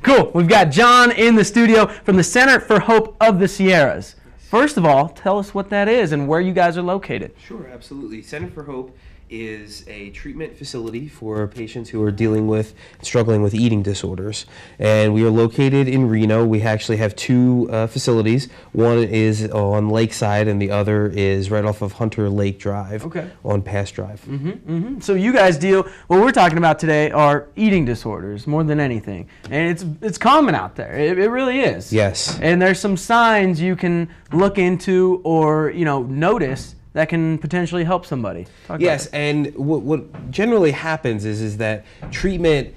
Cool. We've got John in the studio from the Center for Hope of the Sierras. First of all, tell us what that is and where you guys are located. Sure, absolutely. Center for Hope is a treatment facility for patients who are dealing with, struggling with eating disorders. And we are located in Reno. We actually have two facilities. One is on Lakeside and the other is right off of Hunter Lake Drive on Pass Drive. So you guys deal, what we're talking about today are eating disorders more than anything. And it's common out there. It really is. Yes. And there's some signs you can look into or, notice that can potentially help somebody. Yes, and what generally happens is that treatment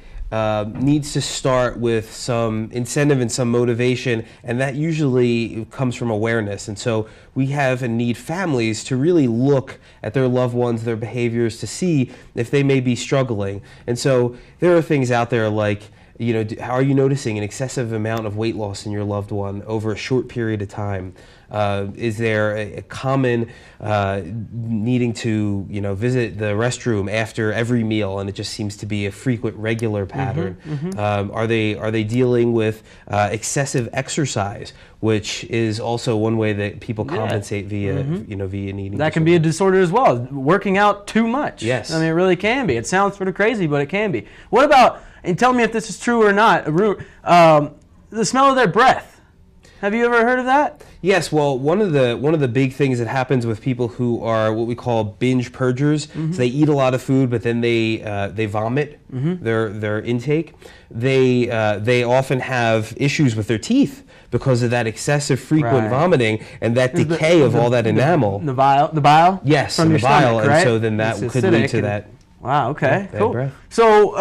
needs to start with some incentive and some motivation, and that usually comes from awareness. And so we have and need families to really look at their loved ones, their behaviors, to see if they may be struggling. And so there are things out there like, are you noticing an excessive amount of weight loss in your loved one over a short period of time? Is there a common needing to visit the restroom after every meal, and it just seems to be a frequent, regular pattern? Are they dealing with excessive exercise, which is also one way that people compensate via via an eating that can be a disorder as well. Working out too much. Yes, I mean it really can be. It sounds sort of crazy, but it can be. What about, and tell me if this is true or not, the smell of their breath? Have you ever heard of that? Yes. Well, one of the big things that happens with people who are what we call binge purgers, so they eat a lot of food, but then they vomit their intake. They often have issues with their teeth because of that excessive frequent vomiting and that decay of all that enamel. The bile. Yes, from the your bile, stomach, right? and so then that could lead to that. Wow. Okay. Cool. Breath. So,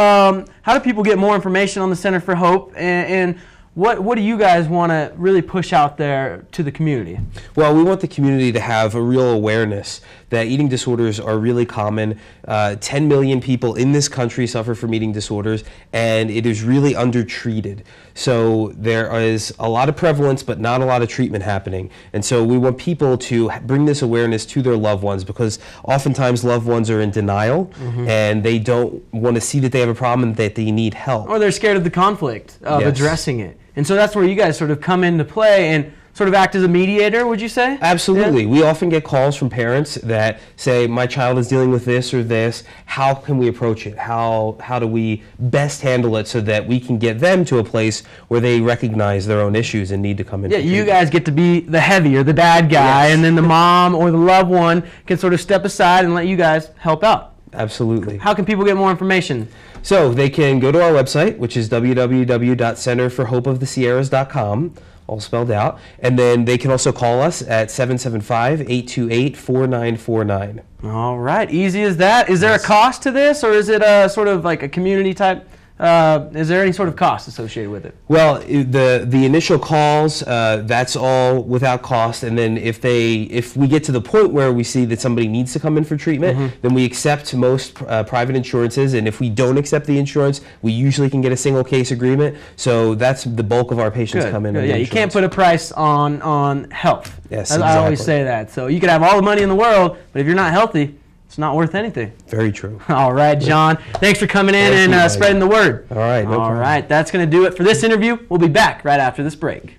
how do people get more information on the Center for Hope, and what do you guys want to really push out there to the community? Well, we want the community to have a real awareness that eating disorders are really common. 10 million people in this country suffer from eating disorders, and it is really undertreated. So there is a lot of prevalence, but not a lot of treatment happening. And so we want people to bring this awareness to their loved ones, because oftentimes loved ones are in denial, and they don't want to see that they have a problem and that they need help. Or they're scared of the conflict of addressing it. And so that's where you guys sort of come into play and sort of act as a mediator, would you say? Absolutely. Yeah. We often get calls from parents that say, my child is dealing with this or this. How can we approach it? How do we best handle it so that we can get them to a place where they recognize their own issues and need to come in? Yeah, you guys get to be the heavy or the bad guy, and then the mom or the loved one can sort of step aside and let you guys help out. Absolutely. How can people get more information? So they can go to our website, which is www.centerforhopeofthesierras.com, all spelled out. And then they can also call us at 775-828-4949. All right, easy as that. Is there a cost to this, or is it sort of like a community type? Is there any sort of cost associated with it? Well, the initial calls, that's all without cost, and then if we get to the point where we see that somebody needs to come in for treatment, then we accept most private insurances, and if we don't accept the insurance, we usually can get a single case agreement. So that's the bulk of our patients come in. Yeah, you can't put a price on health. Yes, exactly. I always say that. So you could have all the money in the world, but if you're not healthy, it's not worth anything. Very true. All right, John. Thanks for coming in and spreading the word. All right. No problem. All right. That's going to do it for this interview. We'll be back right after this break.